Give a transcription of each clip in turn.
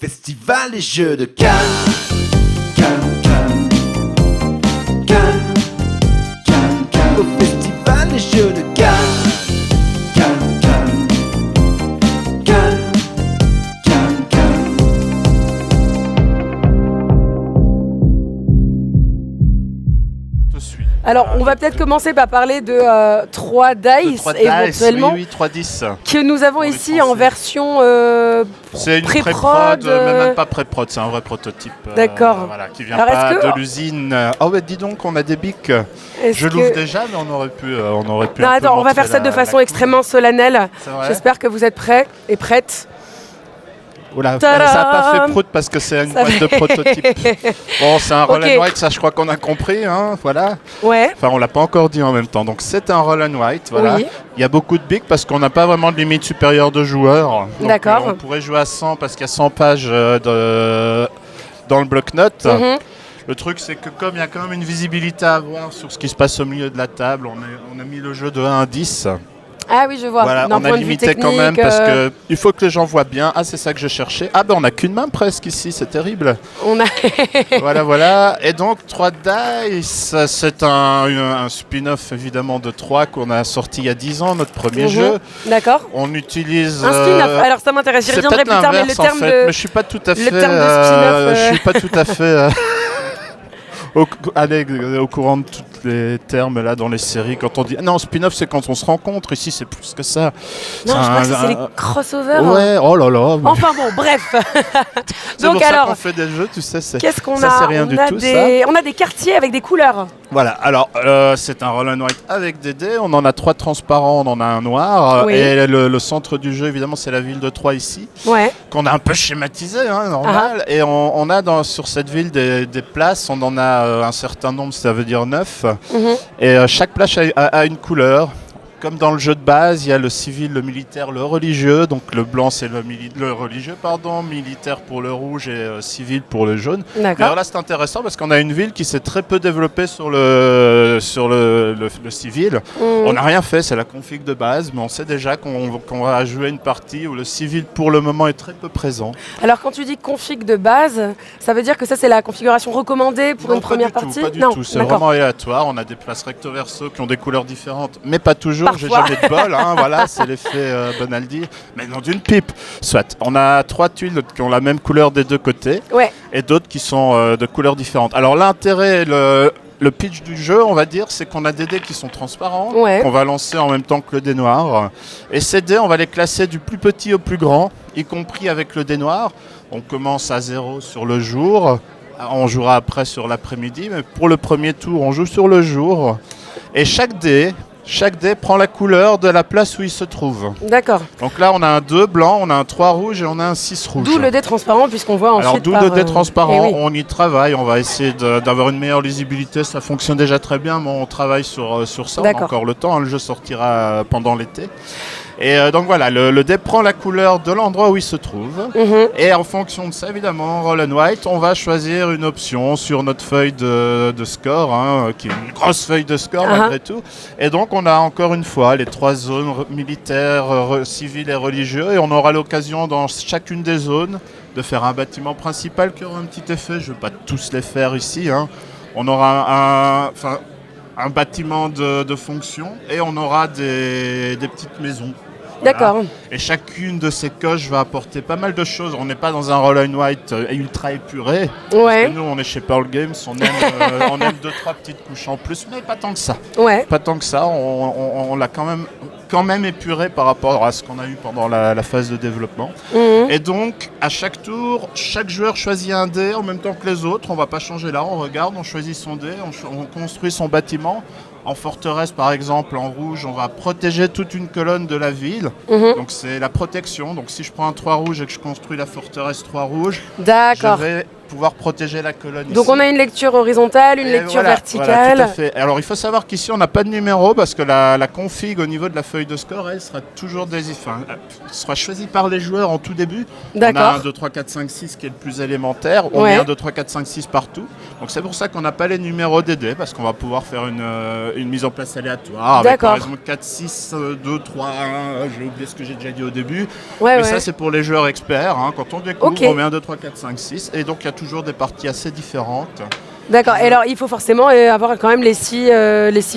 Festival des Jeux de Cannes. Au Festival des Jeux de Cannes. Alors, on va peut-être commencer par parler de 3 Dice, éventuellement. Oui, 3-10. Que nous avons ici en version c'est une pré-prod. mais même pas pré-prod, c'est un vrai prototype. D'accord. Voilà, qui vient Alors, pas de l'usine. Oh, ouais, dis donc, on a des bics. Je l'ouvre déjà, mais on aurait pu. Non, attends, on va faire ça de façon extrêmement solennelle. J'espère que vous êtes prêts et prêtes. Oula, ça n'a pas fait prout parce que c'est une boîte de prototype. Bon, c'est un roll and white, ça je crois qu'on a compris, hein, voilà. Ouais. Enfin, on l'a pas encore dit en même temps. Donc c'est un roll and white, voilà. Oui. Il y a beaucoup de bics parce qu'on n'a pas vraiment de limite supérieure de joueurs. Donc, d'accord. On pourrait jouer à 100 parce qu'il y a 100 pages dans le bloc-notes. Mm-hmm. Le truc, c'est que comme il y a quand même une visibilité à avoir sur ce qui se passe au milieu de la table, on a mis le jeu de 1 à 10. Ah oui, je vois. Voilà, on a limité quand même parce que il faut que les gens voient bien. Ah, c'est ça que je cherchais. Ah ben on n'a qu'une main presque ici, c'est terrible. On a voilà. Et donc 3 Dice, c'est un spin-off évidemment de 3 qu'on a sorti il y a 10 ans, notre premier jeu. D'accord. On utilise... Un spin-off, alors ça m'intéresse, j'y reviendrai plus tard, mais le terme mais je suis pas tout à fait... Le terme de spin-off... Je suis pas tout à fait... au courant de tous les termes là dans les séries, quand on dit non, spin-off c'est quand on se rencontre, ici c'est plus que ça. Non, je crois que c'est les crossovers. Ouais, oh là là. Enfin bon, bref. C'est donc pour ça qu'on fait des jeux, tu sais, qu'est-ce qu'on ça, a c'est rien du tout, ça. On a des quartiers avec des couleurs. Voilà, alors c'est un roll and white avec des dés, on en a 3 transparents, on en a un noir, oui. Et le centre du jeu évidemment c'est la ville de Troyes ici, qu'on a un peu schématisé, hein, normal, et on a sur cette ville des places, on en a un certain nombre, ça veut dire 9, et chaque place a une couleur. Comme dans le jeu de base, il y a le civil, le militaire, le religieux. Donc le blanc, c'est le religieux, militaire pour le rouge et civil pour le jaune. D'accord. Alors là, c'est intéressant parce qu'on a une ville qui s'est très peu développée sur le civil. On n'a rien fait, c'est la config de base, mais on sait déjà qu'on va jouer une partie où le civil, pour le moment, est très peu présent. Alors quand tu dis config de base, ça veut dire que ça, c'est la configuration recommandée pour une première partie ? Pas du tout, c'est vraiment aléatoire. On a des places recto verso qui ont des couleurs différentes, mais pas toujours. J'ai jamais de bol, hein, voilà, c'est l'effet Bonaldi. Mais non, d'une pipe. Soit, on a 3 tuiles qui ont la même couleur des deux côtés, et d'autres qui sont de couleurs différentes. Alors l'intérêt, le pitch du jeu, on va dire, c'est qu'on a des dés qui sont transparents, qu'on va lancer en même temps que le dé noir. Et ces dés, on va les classer du plus petit au plus grand, y compris avec le dé noir. On commence à 0 sur le jour, on jouera après sur l'après-midi, mais pour le premier tour, on joue sur le jour. Et chaque dé prend la couleur de la place où il se trouve. D'accord. Donc là, on a un 2 blanc, on a un 3 rouge et on a un 6 rouge. D'où le dé transparent, puisqu'on voit ensuite. Alors, d'où le dé transparent, on y travaille, on va essayer d'avoir une meilleure lisibilité. Ça fonctionne déjà très bien, mais on travaille sur ça. On a encore le temps, hein, le jeu sortira pendant l'été. Et donc voilà, le dé prend la couleur de l'endroit où il se trouve. Et en fonction de ça, évidemment, roll and white, on va choisir une option sur notre feuille de score, hein, qui est une grosse feuille de score malgré tout. Et donc on a encore une fois les 3 zones militaires, civiles et religieux. Et on aura l'occasion dans chacune des zones de faire un bâtiment principal qui aura un petit effet. Je ne vais pas tous les faire ici, hein. On aura un bâtiment de fonction et on aura des petites maisons. D'accord. Voilà. Et chacune de ces coches va apporter pas mal de choses. On n'est pas dans un roll and white ultra épuré. Parce que nous, on est chez Pearl Games, on aime 2-3 petites couches en plus, mais pas tant que ça. Pas tant que ça, on l'a quand même épuré par rapport à ce qu'on a eu pendant la phase de développement. Et donc, à chaque tour, chaque joueur choisit un dé en même temps que les autres. On ne va pas changer là, on regarde, on choisit son dé, on construit son bâtiment. En forteresse, par exemple, en rouge, on va protéger toute une colonne de la ville. Donc c'est la protection. Donc si je prends un 3 rouge et que je construis la forteresse 3 rouge, je vais pouvoir protéger la colonne. Donc ici. On a une lecture horizontale, une lecture verticale. Voilà, tout à fait. Alors il faut savoir qu'ici on n'a pas de numéro parce que la config au niveau de la feuille de score, elle sera toujours sera choisie par les joueurs en tout début. D'accord. On a 1, 2, 3, 4, 5, 6 qui est le plus élémentaire. On met 1, 2, 3, 4, 5, 6 partout. Donc c'est pour ça qu'on n'a pas les numéros des dés parce qu'on va pouvoir faire une mise en place aléatoire. Avec par exemple 4, 6, 2, 3, 1. J'ai oublié ce que j'ai déjà dit au début. Mais ça c'est pour les joueurs experts. Hein. Quand on découvre, on met 1, 2, 3, 4, 5, 6. Et donc il y a toujours des parties assez différentes. D'accord, et alors il faut forcément avoir quand même les six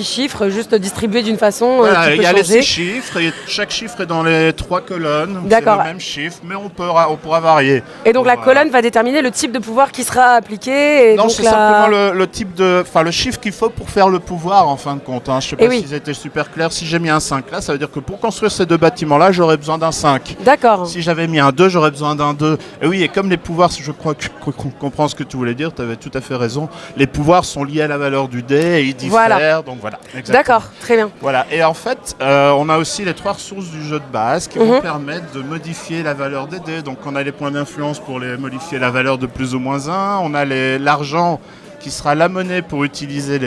chiffres, juste distribués d'une façon voilà, qui peut y a changer. Les 6 chiffres, et chaque chiffre est dans les 3 colonnes. D'accord. C'est le même chiffre, mais on pourra varier. Et donc la colonne va déterminer le type de pouvoir qui sera appliqué. Non, c'est simplement le chiffre qu'il faut pour faire le pouvoir en fin de compte. Hein. Je ne sais pas si c'était super clair. Si j'ai mis un 5 là, ça veut dire que pour construire ces deux bâtiments-là, j'aurais besoin d'un 5. D'accord. Si j'avais mis un 2, j'aurais besoin d'un 2. Et oui, et comme les pouvoirs, je crois qu'on comprend ce que tu voulais dire, tu avais tout à fait raison. Les pouvoirs sont liés à la valeur du dé et ils diffèrent. Donc voilà. D'accord, très bien. Voilà. Et en fait, on a aussi les 3 ressources du jeu de base qui vont permettre de modifier la valeur des dés. Donc on a les points d'influence pour les modifier la valeur de plus ou moins 1. On a l'argent qui sera la monnaie pour utiliser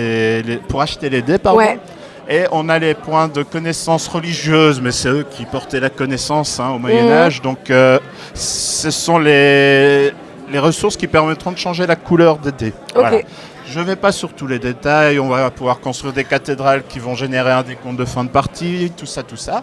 pour acheter les dés, pardon. Ouais. Et on a les points de connaissance religieuse, mais c'est eux qui portaient la connaissance au Moyen-Âge. Donc ce sont les ressources qui permettront de changer la couleur des dés. Okay. Voilà. Je ne vais pas sur tous les détails, on va pouvoir construire des cathédrales qui vont générer un décompte de fin de partie, tout ça.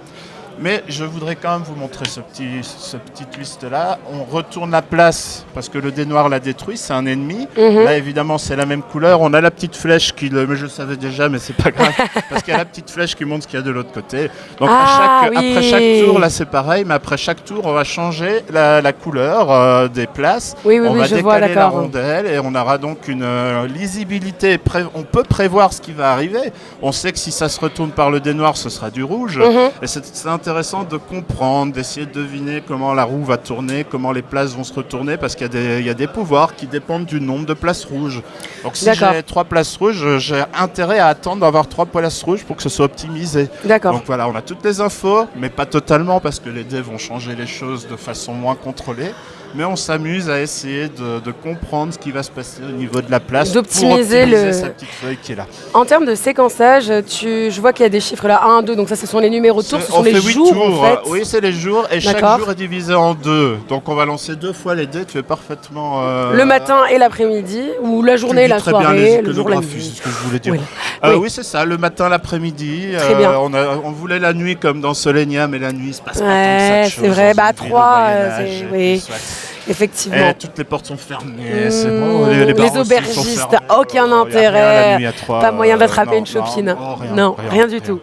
Mais je voudrais quand même vous montrer ce petit twist-là. On retourne la place parce que le dé noir l'a détruit, c'est un ennemi. Là, évidemment, c'est la même couleur. On a la petite flèche mais je le savais déjà, mais c'est pas grave. Parce qu'il y a la petite flèche qui montre ce qu'il y a de l'autre côté. Donc, après chaque tour, là, c'est pareil. Mais après chaque tour, on va changer la couleur des places. On va décaler la rondelle et on aura donc une lisibilité. On peut prévoir ce qui va arriver. On sait que si ça se retourne par le dé noir, ce sera du rouge. Et c'est intéressant de comprendre, d'essayer de deviner comment la roue va tourner, comment les places vont se retourner, parce qu'il y a des pouvoirs qui dépendent du nombre de places rouges. Donc si j'ai 3 places rouges, j'ai intérêt à attendre d'avoir 3 places rouges pour que ce soit optimisé. D'accord. Donc voilà, on a toutes les infos, mais pas totalement, parce que les dés vont changer les choses de façon moins contrôlée. Mais on s'amuse à essayer de comprendre ce qui va se passer au niveau de la place pour optimiser sa petite feuille qui est là. En termes de séquençage, je vois qu'il y a des chiffres là, 1, 2, donc ça ce sont les numéros de tours, ce sont les jours tours. En fait. Oui, c'est les jours et chaque jour est divisé en 2. Donc on va lancer 2 fois les dés, tu fais parfaitement... Le matin et l'après-midi, ou la journée et la soirée, le jour et la nuit. C'est ce que je voulais dire. Oui, c'est ça, le matin, l'après-midi. Très bien. On voulait la nuit comme dans Solenia, mais la nuit, il se passe pas tant que ça de choses. C'est vrai, 3, oui. Effectivement. Et toutes les portes sont fermées, c'est bon. Les aubergistes, aucun intérêt. Pas moyen d'attraper une chopine. Rien du tout.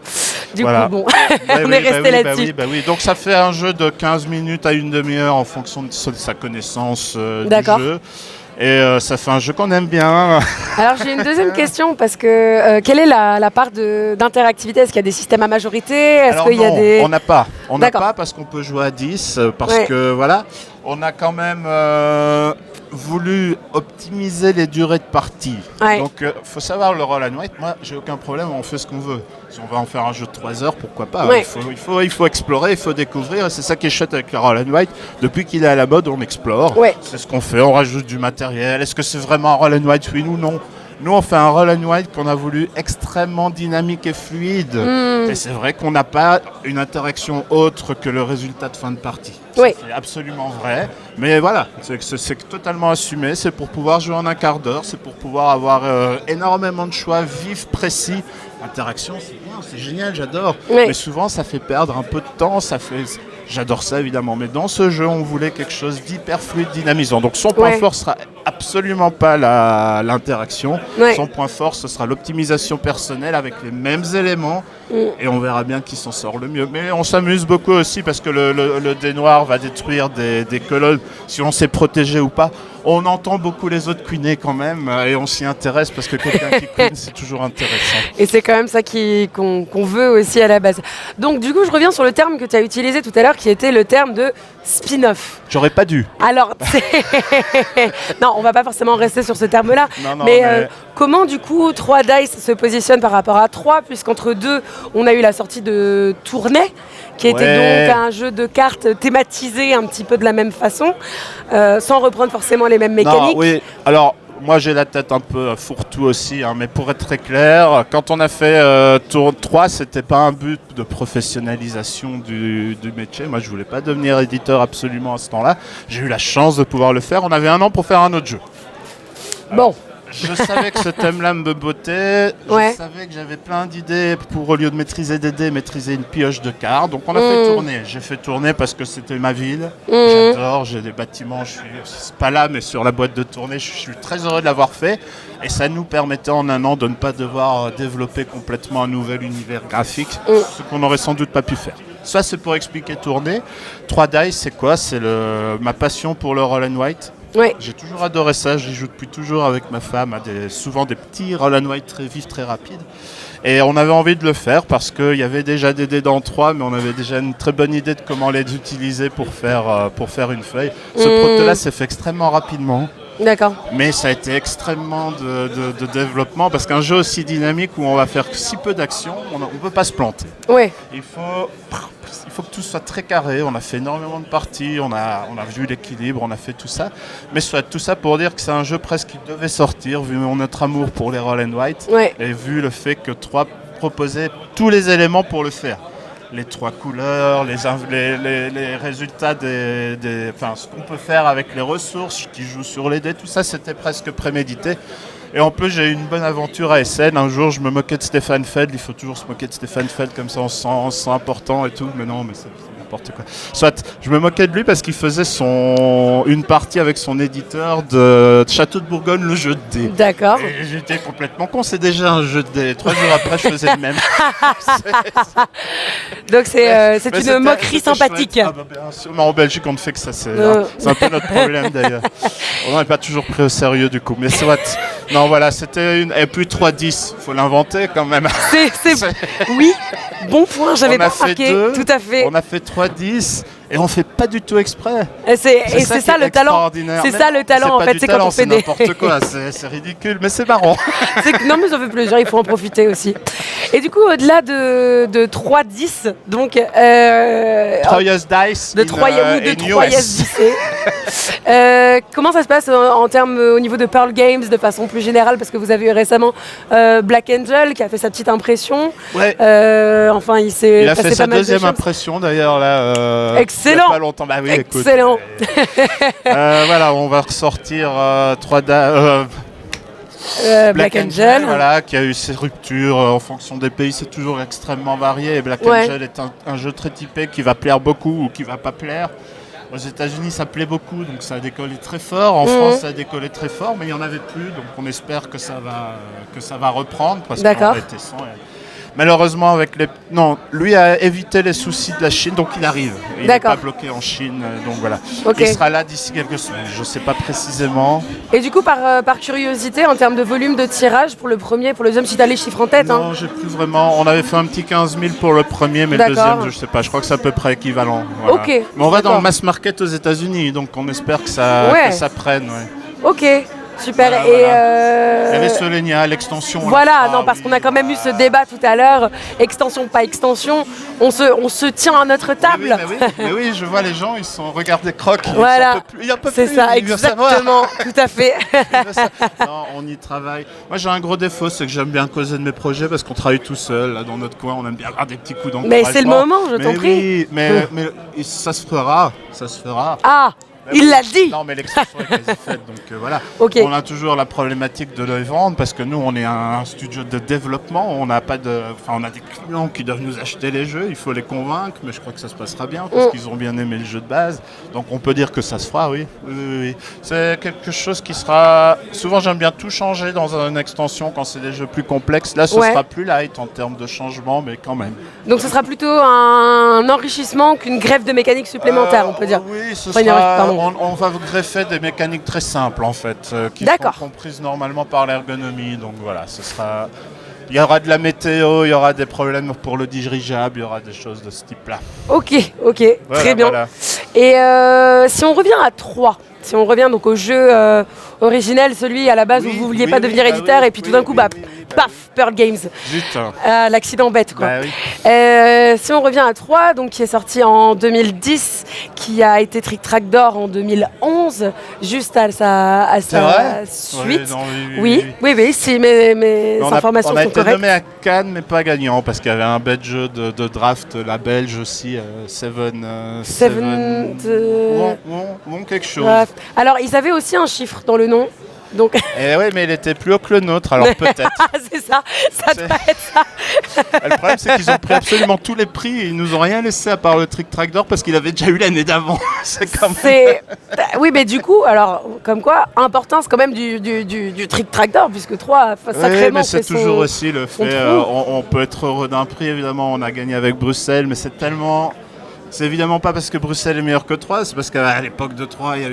Du coup, bon, on est resté là-dessus. Oui. Donc ça fait un jeu de 15 minutes à une demi-heure en fonction de sa connaissance du jeu. Et ça fait un jeu qu'on aime bien. Alors j'ai une deuxième question parce que quelle est la part d'interactivité? Est-ce qu'il y a des systèmes à majorité? On n'a pas. On n'a pas parce qu'on peut jouer à 10 parce que voilà, on a quand même voulu optimiser les durées de partie. Donc faut savoir le roll and write. Moi j'ai aucun problème, on fait ce qu'on veut. Si on va en faire un jeu de 3 heures, pourquoi pas. Il faut explorer, il faut découvrir. C'est ça qui est chouette avec le roll and write. Depuis qu'il est à la mode, on explore. C'est ce qu'on fait, on rajoute du matériel. Est-ce que c'est vraiment un roll and write? Oui ou non? Nous, on fait un roll and write qu'on a voulu extrêmement dynamique et fluide. Et c'est vrai qu'on n'a pas une interaction autre que le résultat de fin de partie. C'est absolument vrai. Mais voilà, c'est totalement assumé. C'est pour pouvoir jouer en un quart d'heure. C'est pour pouvoir avoir énormément de choix vifs, précis. Interaction, c'est bien, c'est génial, j'adore. Mais souvent, ça fait perdre un peu de temps. J'adore ça évidemment, mais dans ce jeu, on voulait quelque chose d'hyper fluide, dynamisant. Donc son point fort sera absolument pas l'interaction. Son point fort, ce sera l'optimisation personnelle avec les mêmes éléments. Et on verra bien qui s'en sort le mieux. Mais on s'amuse beaucoup aussi parce que le dé noir va détruire des colonnes si on s'est protégé ou pas. On entend beaucoup les autres queener quand même et on s'y intéresse parce que quelqu'un qui queen, c'est toujours intéressant. Et c'est quand même ça qu'on veut aussi à la base. Donc du coup, je reviens sur le terme que tu as utilisé tout à l'heure qui était le terme de spin-off. J'aurais pas dû. Alors, non, on va pas forcément rester sur ce terme-là. Mais comment du coup 3 Dice se positionne par rapport à 3, puisqu'entre 2, on a eu la sortie de Tournai qui était donc un jeu de cartes thématisé un petit peu de la même façon, sans reprendre forcément les mêmes mécaniques. Non, oui, alors moi j'ai la tête un peu fourre-tout aussi, hein, mais pour être très clair, quand on a fait Tour 3, c'était pas un but de professionnalisation du métier. Moi je voulais pas devenir éditeur absolument à ce temps-là. J'ai eu la chance de pouvoir le faire. On avait 1 an pour faire un autre jeu. Bon. Je savais que ce thème-là me bottait. Je savais que j'avais plein d'idées pour, au lieu de maîtriser des dés, maîtriser une pioche de cartes. Donc on a fait tourner. J'ai fait tourner parce que c'était ma ville. J'adore, j'ai des bâtiments. Je suis pas là, mais sur la boîte de tournée, je suis très heureux de l'avoir fait. Et ça nous permettait en 1 an de ne pas devoir développer complètement un nouvel univers graphique, ce qu'on n'aurait sans doute pas pu faire. Ça, c'est pour expliquer tourner. 3 Dice, c'est quoi? C'est ma passion pour le roll and write. Oui. J'ai toujours adoré ça, j'y joue depuis toujours avec ma femme, souvent des petits roll and write très vifs, très rapides. Et on avait envie de le faire parce qu'il y avait déjà des dés dans 3, mais on avait déjà une très bonne idée de comment les utiliser pour faire une feuille. Ce proto-là s'est fait extrêmement rapidement. D'accord. Mais ça a été extrêmement de développement parce qu'un jeu aussi dynamique où on va faire si peu d'actions, on ne peut pas se planter. Oui. Il faut que tout soit très carré. On a fait énormément de parties, on a vu l'équilibre, on a fait tout ça. Mais soit tout ça pour dire que c'est un jeu presque qui devait sortir, vu notre amour pour les roll and write, et vu le fait que 3 proposait tous les éléments pour le faire. Les 3 couleurs, les résultats enfin, ce qu'on peut faire avec les ressources qui jouent sur les dés, tout ça c'était presque prémédité. Et en plus j'ai eu une bonne aventure à Essen. Un jour je me moquais de Stéphane Feld, il faut toujours se moquer de Stéphane Feld comme ça on se sent important et tout, mais non, mais c'est n'importe quoi. Soit je me moquais de lui parce qu'il faisait une partie avec son éditeur de Château de Bourgogne, le jeu de dés. D'accord. Et j'étais complètement con, c'est déjà un jeu de dés. 3 jours après je faisais le même. Donc c'est une moquerie sympathique. Ah bah bien sûr, mais en Belgique on ne fait que ça, c'est un peu notre problème d'ailleurs. On n'est pas toujours pris au sérieux du coup, mais soit. Non voilà, c'était et puis 3-10, faut l'inventer quand même. Oui, bon point, j'avais pas remarqué. Tout à fait. On a fait 3-10 et on fait pas du tout exprès. Et c'est ça le talent. C'est ça le talent en fait, c'est quand on fait n'importe quoi, c'est ridicule, mais c'est marrant. Non mais ça fait plaisir, il faut en profiter aussi. Et du coup, au-delà de 3-10, donc 3 Yes Dice de 3 Yes Dice. Comment ça se passe en termes au niveau de Pearl Games de façon plus générale, parce que vous avez eu récemment Black Angel qui a fait sa petite impression. Ouais. Enfin, il a fait sa deuxième impression d'ailleurs là. Excellent. Il y a pas longtemps. Bah oui, excellent. Écoute, voilà, on va ressortir Black Angel, voilà, qui a eu ses ruptures en fonction des pays, c'est toujours extrêmement varié. Et Black Angel est un jeu très typé qui va plaire beaucoup ou qui va pas plaire. Aux États-Unis, ça plaît beaucoup, donc ça a décollé très fort. En France, ça a décollé très fort, mais il n'y en avait plus, donc on espère que ça va reprendre parce qu'on a été sans. Malheureusement, lui a évité les soucis de la Chine, donc il arrive. Il n'est pas bloqué en Chine, donc voilà. Il sera là d'ici quelques semaines, je ne sais pas précisément. Et du coup, par curiosité, en termes de volume de tirage, pour le premier, pour le deuxième, si tu as les chiffres en tête. Non, j'ai plus vraiment. On avait fait un petit 15 000 pour le premier, mais le deuxième, je ne sais pas. Je crois que c'est à peu près équivalent. Voilà. Mais on va dans le mass market aux États-Unis, donc on espère que ça prenne. Ouais. Ok. Super. Voilà, et il y avait Solenia, l'extension. Voilà, parce qu'on a quand même eu ce débat tout à l'heure, extension, pas extension. On se tient à notre table. Mais oui, je vois les gens, ils sont regardez crocs. Voilà, c'est ça, exactement, tout à fait. Non, on y travaille. Moi, j'ai un gros défaut, c'est que j'aime bien causer de mes projets parce qu'on travaille tout seul, là, dans notre coin. On aime bien avoir des petits coups d'encouragement. Mais c'est le moment, je t'en prie. Oui, mais ça se fera, Ah. Il l'a dit. Non, mais l'extension est quasi faite, donc voilà. Okay. On a toujours la problématique de les vendre parce que nous, on est un studio de développement. On a des clients qui doivent nous acheter les jeux. Il faut les convaincre, mais je crois que ça se passera bien parce qu'ils ont bien aimé le jeu de base. Donc, on peut dire que ça se fera, oui. C'est quelque chose qui sera. Souvent, j'aime bien tout changer dans une extension quand c'est des jeux plus complexes. Là, ce sera plus light en termes de changement, mais quand même. Donc, ce sera plutôt un enrichissement qu'une greffe de mécanique supplémentaire, on peut dire. Oui, ce sera. On va greffer des mécaniques très simples en fait, qui sont comprises normalement par l'ergonomie. Donc voilà, ce sera. Il y aura de la météo, il y aura des problèmes pour le dirigeable, il y aura des choses de ce type-là. Ok, voilà, très bien. Voilà. Et si on revient à 3, si on revient donc au jeu originel, celui à la base où vous ne vouliez pas devenir éditeur, et puis tout d'un coup, paf, Pearl Games. Zut. L'accident bête, quoi. Bah oui. Si on revient à 3, donc, qui est sorti en 2010, qui a été Trick Track d'or en 2011, juste à sa suite. Ouais, non, oui, si mes informations sont correctes. On a été nommé à Cannes, mais pas gagnant, parce qu'il y avait un bête jeu de draft, la belge aussi, Seven quelque chose. Bref. Alors, ils avaient aussi un chiffre dans le nom. Donc... Et oui, mais il était plus haut que le nôtre, alors peut-être. C'est ça doit être ça. Le problème, c'est qu'ils ont pris absolument tous les prix et ils nous ont rien laissé à part le Trick Track d'or parce qu'il avait déjà eu l'année d'avant. Oui, mais du coup, alors, comme quoi, importance quand même du Trick Track d'or, puisque 3 sacrément. Oui, mais c'est toujours aussi le fait. On peut être heureux d'un prix, évidemment. On a gagné avec Bruxelles, mais c'est tellement. C'est évidemment pas parce que Bruxelles est meilleur que 3, c'est parce qu'à l'époque de 3, il y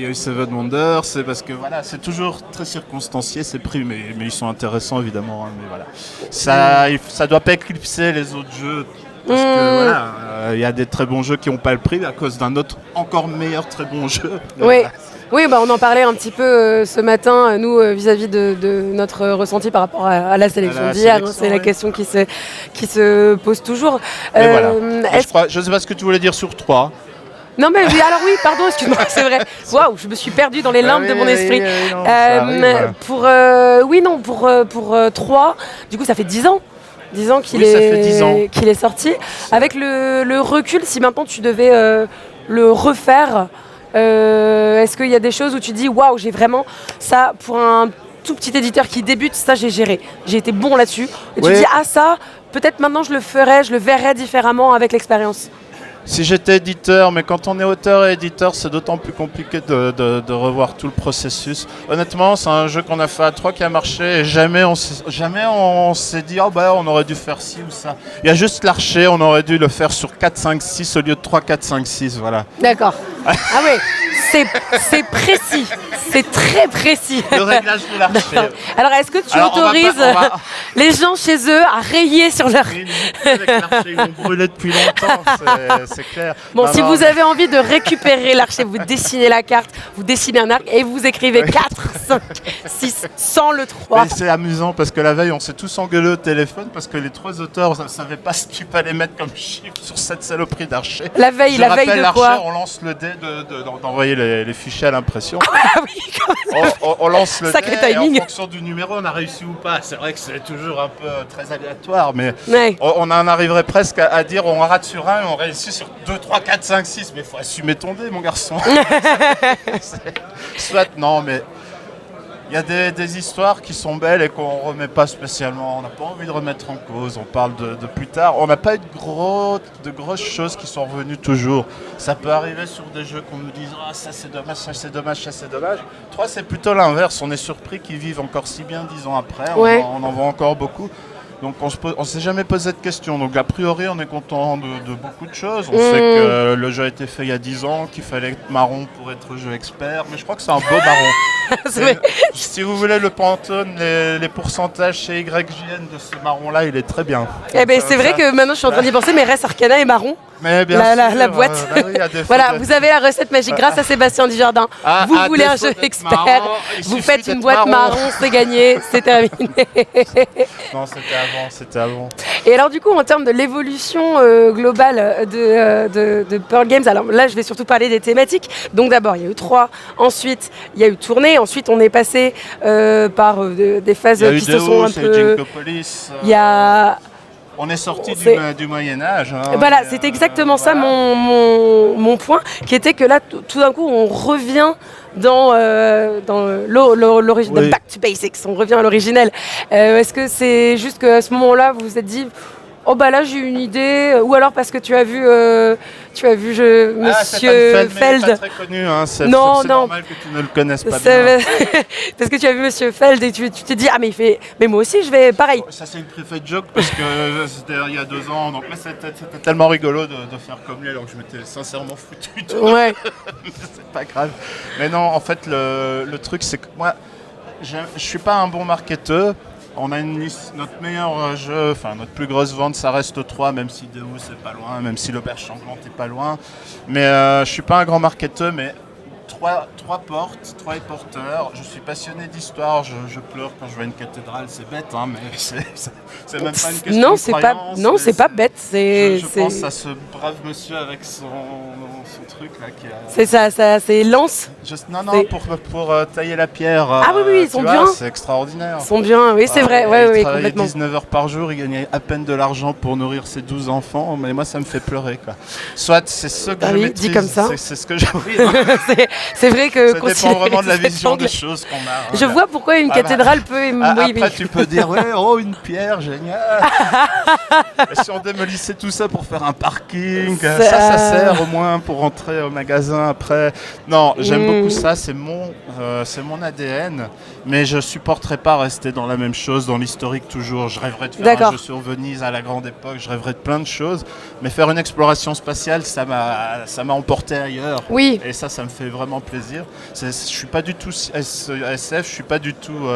a eu Seven Wonders, c'est parce que voilà, c'est toujours très circonstancié ces prix, mais ils sont intéressants évidemment. Hein, mais voilà, ça doit pas éclipser les autres jeux. Parce que voilà, il y a des très bons jeux qui n'ont pas le prix à cause d'un autre encore meilleur très bon jeu. Oui. Oui, on en parlait un petit peu ce matin, nous, vis-à-vis de notre ressenti par rapport à la sélection d'hier. C'est la question qui se pose toujours. Voilà. Je ne sais pas ce que tu voulais dire sur 3. Non mais alors oui, pardon, excuse-moi, c'est vrai. Waouh, je me suis perdue dans les limbes de mon esprit. Pour 3, du coup ça fait 10 ans. 10 ans qu'il est sorti. Avec le recul, si maintenant tu devais le refaire, est-ce qu'il y a des choses où tu dis waouh, j'ai vraiment ça pour un tout petit éditeur qui débute, ça j'ai géré, j'ai été bon là-dessus. Et tu dis ça, peut-être maintenant je le verrais différemment avec l'expérience. Si j'étais éditeur, mais quand on est auteur et éditeur, c'est d'autant plus compliqué de revoir tout le processus. Honnêtement, c'est un jeu qu'on a fait à 3 qui a marché et jamais on s'est dit on aurait dû faire ci ou ça. Il y a juste l'archer, on aurait dû le faire sur 4, 5, 6 au lieu de 3, 4, 5, 6, voilà. D'accord. Ah oui, c'est précis, c'est très précis. Le réglage de l'archer. Alors, est-ce que tu autorises les gens chez eux à rayer sur leur... Avec l'archer, ils vont brûler depuis longtemps, c'est clair. Bon, si vous avez envie de récupérer l'archer, vous dessinez la carte, vous dessinez un arc et vous écrivez 4, 5, 6 sans le 3. Mais c'est amusant parce que la veille, on s'est tous engueulés au téléphone parce que les 3 auteurs ne savaient pas ce qu'il fallait mettre comme chiffre sur cette saloperie d'archer. La veille de quoi? On lance le dé d'envoyer les fichiers à l'impression. Ah oui, quand même. On lance le sacré dé timing. Et en fonction du numéro, on a réussi ou pas. C'est vrai que c'est toujours un peu très aléatoire, mais ouais. On en arriverait presque à dire on rate sur 1 et on réussit sur 2, 3, 4, 5, 6. Mais il faut assumer ton dé, mon garçon. Soit non, mais il y a des histoires qui sont belles et qu'on ne remet pas spécialement. On n'a pas envie de remettre en cause. On parle de plus tard. On n'a pas eu de grosses choses qui sont revenues toujours. Ça peut arriver sur des jeux qu'on nous dise « Ah, ça c'est dommage, ça c'est dommage, ça c'est dommage ». 3, c'est plutôt l'inverse. On est surpris qu'ils vivent encore si bien 10 ans après. Ouais. On en voit encore beaucoup. Donc on s'est jamais posé de questions. Donc a priori on est content de beaucoup de choses. On sait que le jeu a été fait il y a 10 ans, qu'il fallait être marron pour être jeu expert. Mais je crois que c'est un beau marron. Si vous voulez le Pantone, les pourcentages chez YJN de ce marron-là, il est très bien. Eh ben, c'est vrai que maintenant je suis en train d'y penser, mais Res Arcana est marron. Mais bien sûr, la boîte. Voilà, vous avez la recette magique grâce à Sébastien Dujardin. Vous voulez un jeu expert, vous faites une boîte marron, c'est gagné, c'est terminé. Non, c'était avant. Et alors du coup, en termes de l'évolution globale de Pearl Games, alors là, je vais surtout parler des thématiques. Donc d'abord, il y a eu 3, ensuite, il y a eu tournée, ensuite, on est passé par des phases qui se sont un peu... Il y a... On est sorti du Moyen-Âge. Hein, voilà, c'était exactement ça mon point, qui était que là, tout d'un coup, on revient dans l'original, back to basics, on revient à l'originel. Est-ce que c'est juste qu'à ce moment-là, vous vous êtes dit, oh bah là j'ai une idée, ou alors parce que tu as vu Monsieur Feld. C'est pas très connu, hein. C'est normal que tu ne le connaisses pas bien. Parce que tu as vu Monsieur Feld et tu t'es dit, ah mais moi aussi je vais pareil. Ça c'est une prefet joke parce que c'était il y a 2 ans, donc là c'était tellement rigolo de faire comme lui alors que je m'étais sincèrement foutu. Ouais. C'est pas grave. Mais non, en fait le truc c'est que moi je suis pas un bon marketeur. On a une liste, notre meilleur jeu, enfin notre plus grosse vente, ça reste 3, même si Deus c'est pas loin, même si l'Auberge Sanglante est pas loin. Mais je suis pas un grand marketeur, mais trois portes, 3 porteurs. Je suis passionné d'histoire, je pleure quand je vois une cathédrale, c'est bête, hein, mais c'est même pas une question de croyance. Non, c'est pas bête. Je pense à ce brave monsieur avec son truc là qui a... C'est ça, c'est lance. Non, pour tailler la pierre. Ah oui, ils sont bien. C'est extraordinaire. Ils sont bien, oui, c'est vrai. Il travaillait complètement. 19 heures par jour, il gagnait à peine de l'argent pour nourrir ses 12 enfants, mais moi ça me fait pleurer, quoi. Soit c'est ce que je maîtrise, dit comme ça. C'est ce que j'ai envie. C'est vrai que ça dépend vraiment de la vision des choses qu'on a. Je vois pourquoi une cathédrale peut... Après tu peux dire, une pierre, génial. Et si on démolissait tout ça pour faire un parking, ça sert au moins pour rentrer au magasin après. Non, j'aime beaucoup ça, c'est mon ADN, mais je supporterais pas rester dans la même chose, dans l'historique toujours. Je rêverais de faire un jeu sur Venise à la grande époque, je rêverais de plein de choses, mais faire une exploration spatiale, ça m'a emporté ailleurs. Oui. Et ça me fait vraiment plaisir. Je suis pas du tout SF, je suis pas du tout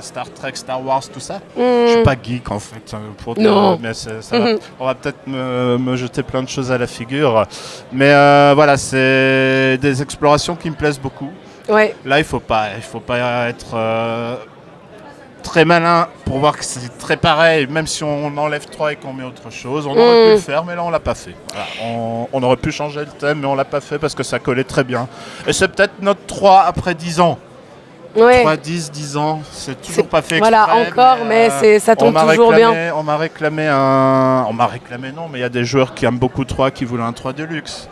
Star Trek, Star Wars, tout ça. Je suis pas geek en fait, pour dire, mais on va peut-être me jeter plein de choses à la figure. Mais voilà, c'est des explorations qui me plaisent beaucoup. Ouais. Là, il faut pas être très malin pour voir que c'est très pareil, même si on enlève 3 et qu'on met autre chose. On aurait pu le faire, mais là, on l'a pas fait. Voilà. On aurait pu changer le thème, mais on l'a pas fait parce que ça collait très bien. Et c'est peut-être notre 3 après 10 ans. Ouais. 3, 10 ans, c'est toujours pas fait exprès. Voilà, encore, mais ça tombe toujours bien. On m'a réclamé non, mais il y a des joueurs qui aiment beaucoup 3 qui voulaient un 3 Deluxe.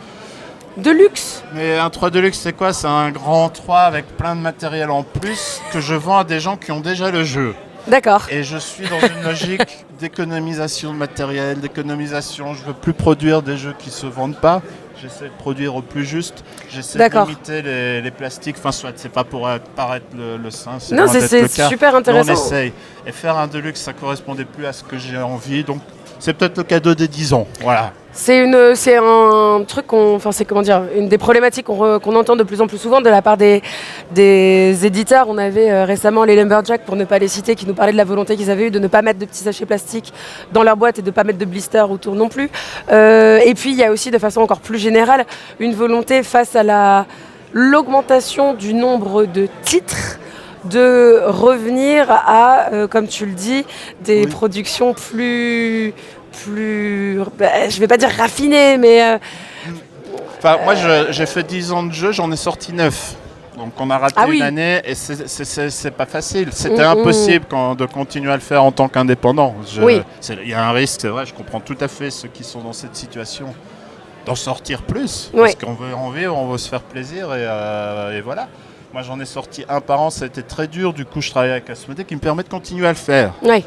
Deluxe. Mais un 3 Deluxe, c'est quoi? C'est un grand 3 avec plein de matériel en plus que je vends à des gens qui ont déjà le jeu. D'accord. Et je suis dans une logique d'économisation de matériel, je veux plus produire des jeux qui se vendent pas. J'essaie de produire au plus juste. J'essaie de limiter les plastiques. Enfin, soit c'est pas pour paraître le saint. Non, c'est super intéressant. On essaye. Et faire un Deluxe, ça correspondait plus à ce que j'ai envie. Donc, c'est peut-être le cadeau des 10 ans. Voilà. C'est un truc une des problématiques qu'on entend de plus en plus souvent de la part des éditeurs. On avait récemment les Lumberjacks, pour ne pas les citer, qui nous parlaient de la volonté qu'ils avaient eue de ne pas mettre de petits sachets plastiques dans leur boîte et de ne pas mettre de blisters autour non plus. Et puis il y a aussi, de façon encore plus générale, une volonté face à l'augmentation du nombre de titres, de revenir à, comme tu le dis, des productions plus, je vais pas dire raffinées, mais... moi, j'ai fait 10 ans de jeu, j'en ai sorti 9. Donc on a raté une année et c'est pas facile. C'était impossible de continuer à le faire en tant qu'indépendant. Il y a un risque, c'est vrai, je comprends tout à fait ceux qui sont dans cette situation d'en sortir plus. Parce qu'on veut en vivre, on veut se faire plaisir et voilà. Moi j'en ai sorti un par an, ça a été très dur, du coup je travaille avec Asmodée qui me permet de continuer à le faire. Oui.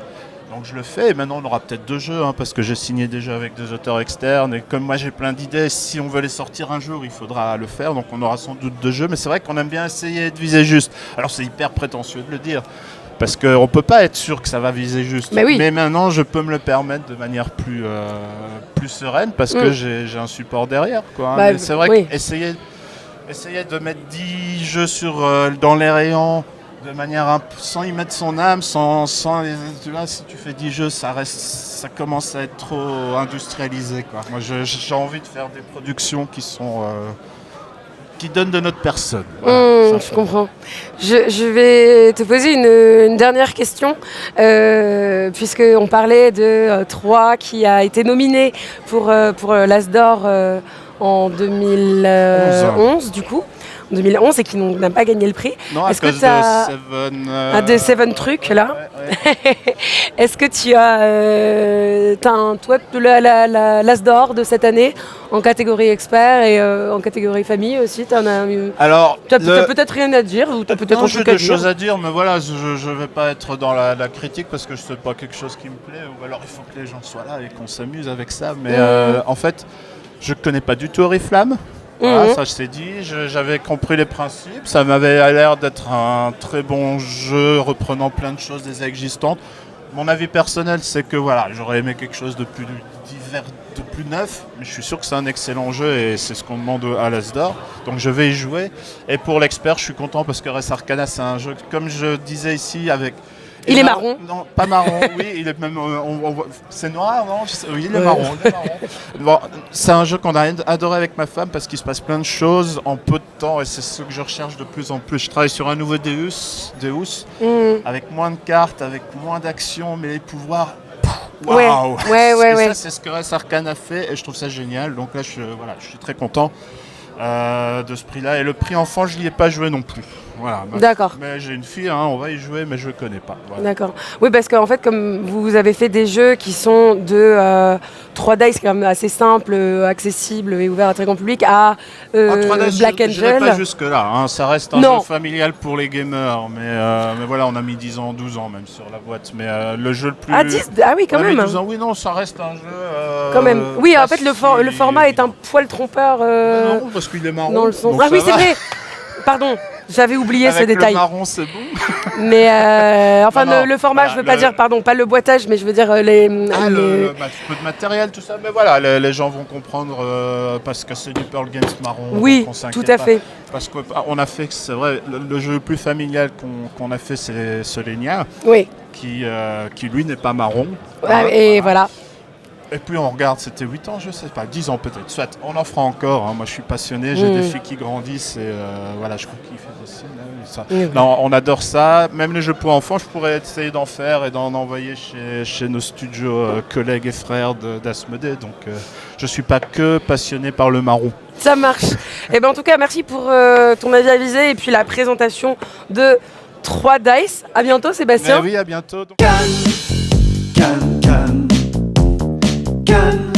Donc je le fais et maintenant on aura peut-être 2 jeux parce que j'ai signé des jeux avec des auteurs externes et comme moi j'ai plein d'idées, si on veut les sortir un jour il faudra le faire, donc on aura sans doute 2 jeux, mais c'est vrai qu'on aime bien essayer de viser juste. Alors c'est hyper prétentieux de le dire parce qu'on ne peut pas être sûr que ça va viser juste, mais maintenant je peux me le permettre de manière plus sereine parce que j'ai un support derrière, quoi. Mais c'est vrai qu'essayer de mettre 10 jeux dans les rayons de manière sans y mettre son âme, tu vois, si tu fais 10 jeux, ça commence à être trop industrialisé, quoi. Moi, j'ai envie de faire des productions qui donnent de notre personne. Voilà, je comprends. Je vais te poser une dernière question, puisqu'on parlait de 3 qui a été nominé pour l'As d'Or en 2011, du coup. 2011 et qui n'a pas gagné le prix. Non, à cause de Seven trucs là. Ouais. Est-ce que tu as l'As d'Or de cette année en catégorie expert et en catégorie famille aussi? Alors, tu as peut-être rien à dire ou tu as peut-être j'ai des choses à dire, mais voilà, je vais pas être dans la critique parce que je sais pas quelque chose qui me plaît, ou alors il faut que les gens soient là et qu'on s'amuse avec ça. Mais en fait, je connais pas du tout Oriflamme. Voilà, ça je t'ai dit, j'avais compris les principes, ça m'avait l'air d'être un très bon jeu reprenant plein de choses déjà existantes. Mon avis personnel c'est que voilà, j'aurais aimé quelque chose de plus divers, de plus neuf, mais je suis sûr que c'est un excellent jeu et c'est ce qu'on demande à l'As d'Or, donc je vais y jouer. Et pour l'expert je suis content parce que Res Arcana c'est un jeu, comme je disais ici, avec Il est marron. Non, pas marron, oui, il est même. C'est noir, non? Oui, il est marron. Il est marron. Bon, c'est un jeu qu'on a adoré avec ma femme parce qu'il se passe plein de choses en peu de temps et c'est ce que je recherche de plus en plus. Je travaille sur un nouveau Deus, avec moins de cartes, avec moins d'action, mais les pouvoirs. Waouh! Ouais. Ça, c'est ce que Res Arcane a fait et je trouve ça génial. Donc là, je suis très content de ce prix-là. Et le prix enfant, je n'y ai pas joué non plus. Voilà. D'accord. Mais j'ai une fille, on va y jouer, mais je ne connais pas. Voilà. D'accord. Oui, parce qu'en fait, comme vous avez fait des jeux qui sont de 3 dice, quand même assez simple, accessible et ouvert à très grand public, à Black Angel. Je n'irai pas jusque-là. Ça reste un jeu familial pour les gamers. Mais voilà, on a mis 10 ans, 12 ans même sur la boîte. Mais le jeu le plus... Ah oui, quand même. 12 ans, oui, non, ça reste un jeu... quand même. Oui, en fait, le format est un poil trompeur. Non, parce qu'il est marron. Dans le sens. Ah oui, c'est vrai. Pardon. J'avais oublié ce détail. Le marron, c'est bon. Mais le format, je veux pas dire, pardon, pas le boitage, mais je veux dire le peu de matériel, tout ça. Mais voilà, les gens vont comprendre parce que c'est du Pearl Games marron. Oui, tout à fait. Parce qu'on a fait, c'est vrai, le jeu le plus familial qu'on a fait, c'est Solenia. Oui. Qui lui n'est pas marron. Et voilà. Et puis on regarde, c'était 8 ans, je sais pas, 10 ans peut-être. Soit, on en fera encore. Moi, je suis passionné. J'ai des filles qui grandissent et voilà, je crois qu'ils font aussi. Ça. Non, on adore ça. Même les jeux pour enfants, je pourrais essayer d'en faire et d'en envoyer chez nos studios collègues et frères d'Asmodée. Donc, je suis pas que passionné par le marron. Ça marche. Et ben en tout cas, merci pour ton avis avisé et puis la présentation de 3 dice. À bientôt, Sébastien. Mais oui, à bientôt. Donc... Can